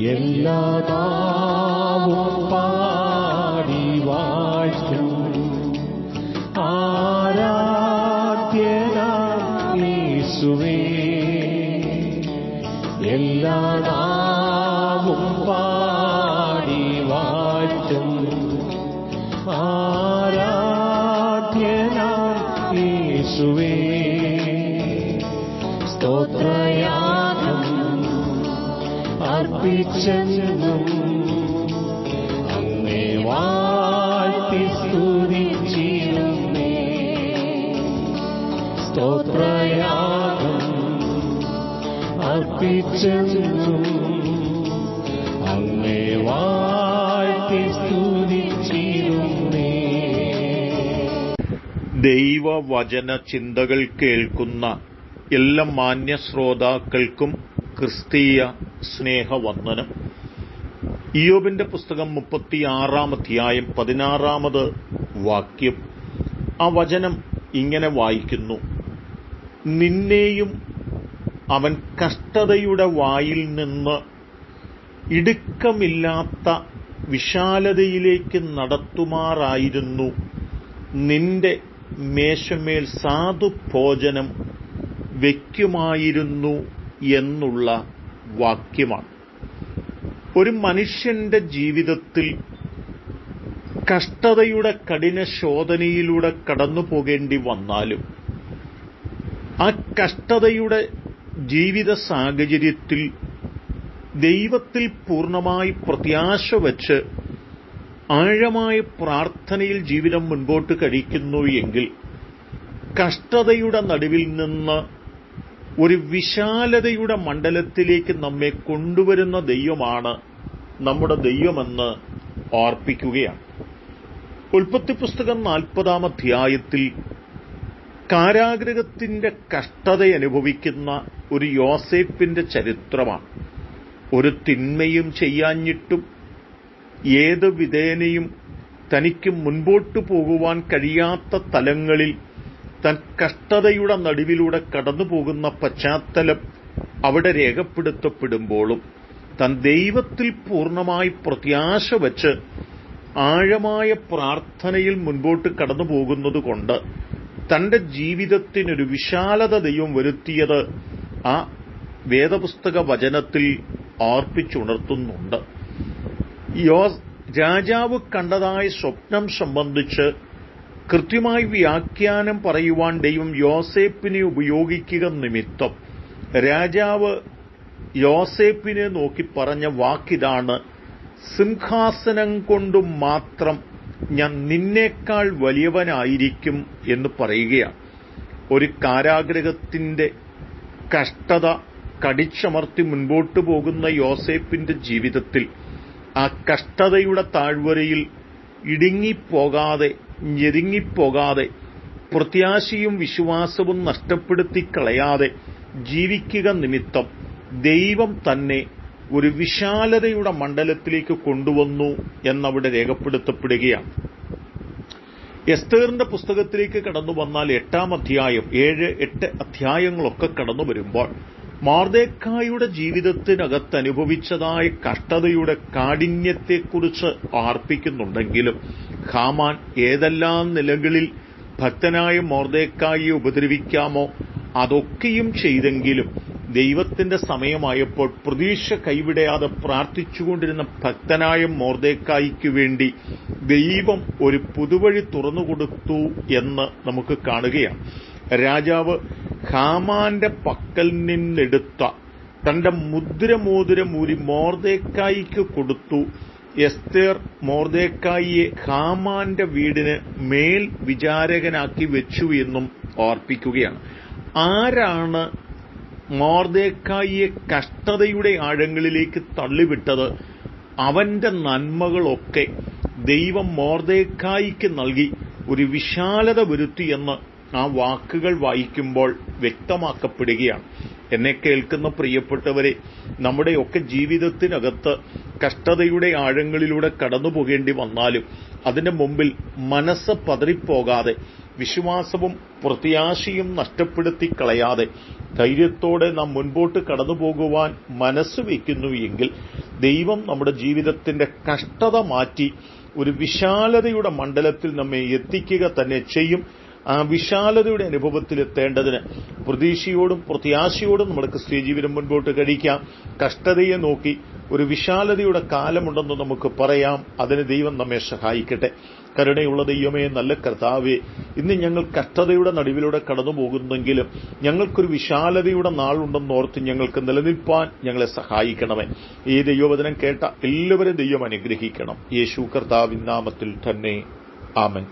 എല്ലാ നാവും പാടി വാഴ്ത്തും ആരാധ്യനാം യേശുവേ. എല്ലാ നാവും പാടി വാഴ്ത്തും ആരാധ്യനാം യേശുവേ. സ്തോത്രയാഗം അർപ്പിച്ചെന്നും അങ്ങേ വാഴ്ത്തി സ്തുതിച്ചിരുന്നേ. സ്തോത്രയാഗം അർപ്പിച്ചെന്നും അങ്ങേ വാഴ്ത്തി സ്തുതിച്ചിരുന്നേ. ദൈവവചന ചിന്തകൾ കേൾക്കുന്ന എല്ലാ മാന്യ ശ്രോതാക്കൾക്കും ക്രിസ്തീയ സ്നേഹവന്ദനം. ഇയ്യോബിന്റെ പുസ്തകം 36 അധ്യായം 16 വാക്യം. ആ വചനം ഇങ്ങനെ വായിക്കുന്നു: നിന്നെയും അവൻ കഷ്ടതയുടെ വായിൽ നിന്ന് ഇടുക്കമില്ലാത്ത വിശാലതയിലേക്ക് നടത്തുമാറായിരുന്നു നിന്റെ മേശമേൽ സാധുഭോജനം വയ്ക്കുമായിരുന്നു എന്നുള്ള വാക്യമാണ്. ഒരു മനുഷ്യന്റെ ജീവിതത്തിൽ കഷ്ടതയുടെ കഠിന ശോധനയിലൂടെ കടന്നു പോകേണ്ടി വന്നാലും ആ കഷ്ടതയുടെ ജീവിത സാഹചര്യത്തിൽ ദൈവത്തിൽ പൂർണ്ണമായി പ്രത്യാശ വച്ച് ആഴമായ പ്രാർത്ഥനയിൽ ജീവിതം മുൻപോട്ട് കഴിക്കുന്നു എങ്കിൽ കഷ്ടതയുടെ നടുവിൽ നിന്ന് ഒരു വിശാലതയുടെ മണ്ഡലത്തിലേക്ക് നമ്മെ കൊണ്ടുവരുന്ന ദൈവമാണ് നമ്മുടെ ദൈവമെന്ന് ഓർപ്പിക്കുകയാണ്. ഉൽപ്പത്തി പുസ്തകം 40 അധ്യായത്തിൽ കാരാഗൃഹത്തിന്റെ കഷ്ടത അനുഭവിക്കുന്ന ഒരു യോസേപ്പിന്റെ ചരിത്രമാണ്. ഒരു തിന്മയും ചെയ്യാഞ്ഞിട്ടും ഏത് വിധേനയും തനിക്ക് മുൻപോട്ടു പോകുവാൻ കഴിയാത്ത തലങ്ങളിൽ താൻ കഷ്ടതയുടെ നടുവിലൂടെ കടന്നു പോകുന്ന പശ്ചാത്തലം അവിടെ രേഖപ്പെടുത്തപ്പെടുമ്പോഴും താൻ ദൈവത്തിൽ പൂർണ്ണമായി പ്രത്യാശ വച്ച് ആഴമായ പ്രാർത്ഥനയിൽ മുൻപോട്ട് കടന്നു പോകുന്നതുകൊണ്ട് തന്റെ ജീവിതത്തിനൊരു വിശാലത ദൈവം വരുത്തിയത് ആ വേദപുസ്തക വചനത്തിൽ ഓർപ്പിച്ചുണർത്തുന്നുണ്ട്. രാജാവ് കണ്ടതായ സ്വപ്നം സംബന്ധിച്ച് കൃത്യമായി വ്യാഖ്യാനം പറയുവാൻ ദൈവം യോസേപ്പിനെ ഉപയോഗിക്കുക നിമിത്തം രാജാവ് യോസേപ്പിനെ നോക്കി പറഞ്ഞ വാക്കിതാണ്: സിംഹാസനം കൊണ്ടു മാത്രം ഞാൻ നിന്നേക്കാൾ വലിയവനായിരിക്കും എന്ന് പറയുകയാണ്. ഒരു കാരാഗൃഹത്തിന്റെ കഷ്ടത കടിച്ചമർത്തി മുൻപോട്ടു പോകുന്ന യോസേപ്പിന്റെ ജീവിതത്തിൽ ആ കഷ്ടതയുടെ താഴ്വരയിൽ ഇടുങ്ങിപ്പോകാതെ ഞെരുങ്ങിപ്പോകാതെ പ്രത്യാശയും വിശ്വാസവും നഷ്ടപ്പെടുത്തി കളയാതെ ജീവിക്കുക നിമിത്തം ദൈവം തന്നെ ഒരു വിശാലതയുടെ മണ്ഡലത്തിലേക്ക് കൊണ്ടുവന്നു എന്നവിടെ രേഖപ്പെടുത്തപ്പെടുകയാണ്. എസ്തേറിന്റെ പുസ്തകത്തിലേക്ക് കടന്നു വന്നാൽ 8 അധ്യായം 7-8 അധ്യായങ്ങളൊക്കെ കടന്നു വരുമ്പോൾ മൊർദെഖായിയുടെ ജീവിതത്തിനകത്ത് അനുഭവിച്ചതായ കഷ്ടതയുടെ കാഠിന്യത്തെക്കുറിച്ച് ഓർപ്പിക്കുന്നുണ്ടെങ്കിലും ഹാമാൻ ഏതെല്ലാം നിലകളിൽ ഭക്തനായ മൊർദെഖായിയെ ഉപദ്രവിക്കാമോ അതൊക്കെയും ചെയ്തെങ്കിലും ദൈവത്തിന്റെ സമയമായപ്പോൾ പ്രതീക്ഷ കൈവിടാതെ പ്രാർത്ഥിച്ചുകൊണ്ടിരുന്ന ഭക്തനായ മൊർദെഖായിക്ക് വേണ്ടി ദൈവം ഒരു പുതുവഴി തുറന്നുകൊടുത്തു എന്ന് നമുക്ക് കാണുകയാണ്. രാജാവ് ഹാമാന്റെ പക്കൽ നിന്നെടുത്ത തന്റെ മുദ്രമോതിരം ഊരി മൊർദെഖായിക്ക് കൊടുത്തു. എസ്തേർ മൊർദെഖായിയെ ഹാമാന്റെ വീടിന് മേൽ വിചാരകനാക്കി വെച്ചു എന്നും ഓർപ്പിക്കുകയാണ്. ആരാണ് മൊർദെഖായിയെ കഷ്ടതയുടെ ആഴങ്ങളിലേക്ക് തള്ളിവിട്ടത്? അവന്റെ നന്മകളൊക്കെ ദൈവം മൊർദെഖായിക്ക് നൽകി ഒരു വിശാലത വരുത്തിയെന്ന് ആ വാക്കുകൾ വായിക്കുമ്പോൾ വ്യക്തമാക്കപ്പെടുകയാണ്. എന്നെ കേൾക്കുന്ന പ്രിയപ്പെട്ടവരെ, നമ്മുടെയൊക്കെ ജീവിതത്തിനകത്ത് കഷ്ടതയുടെ ആഴങ്ങളിലൂടെ കടന്നു പോകേണ്ടി വന്നാലും അതിന്റെ മുമ്പിൽ മനസ്സ് പതറിപ്പോകാതെ വിശ്വാസവും പ്രത്യാശയും നഷ്ടപ്പെടുത്തി കളയാതെ ധൈര്യത്തോടെ നാം മുൻപോട്ട് കടന്നു പോകുവാൻ മനസ്സ് വയ്ക്കുന്നു എങ്കിൽ ദൈവം നമ്മുടെ ജീവിതത്തിന്റെ കഷ്ടത മാറ്റി ഒരു വിശാലതയുടെ മണ്ഡലത്തിൽ നമ്മെ എത്തിക്കുക തന്നെ ചെയ്യും. ആ വിശാലതയുടെ അനുഭവത്തിൽ എത്തേണ്ടതിന് പ്രതീക്ഷയോടും പ്രത്യാശയോടും നമ്മുടെ ക്രിസ്തീയ ജീവിതം മുൻപോട്ട് കഴിക്കാം. കഷ്ടതയെ നോക്കി ഒരു വിശാലതയുടെ കാലമുണ്ടെന്ന് നമുക്ക് പറയാം. അതിന് ദൈവം നമ്മെ സഹായിക്കട്ടെ. കരുണയുള്ള ദൈവമേ, നല്ല കർത്താവേ, ഇന്ന് ഞങ്ങൾ കഷ്ടതയുടെ നടുവിലൂടെ കടന്നു പോകുന്നെങ്കിലും ഞങ്ങൾക്കൊരു വിശാലതയുടെ നാളുണ്ടെന്നോർത്ത് ഞങ്ങൾക്ക് നിലനിൽപ്പാൻ ഞങ്ങളെ സഹായിക്കണമേ. ഈ ദൈവവചനം കേട്ട എല്ലാവരും ദൈവം അനുഗ്രഹിക്കണം. യേശു കർത്താവിൻ നാമത്തിൽ തന്നെ. ആമേൻ.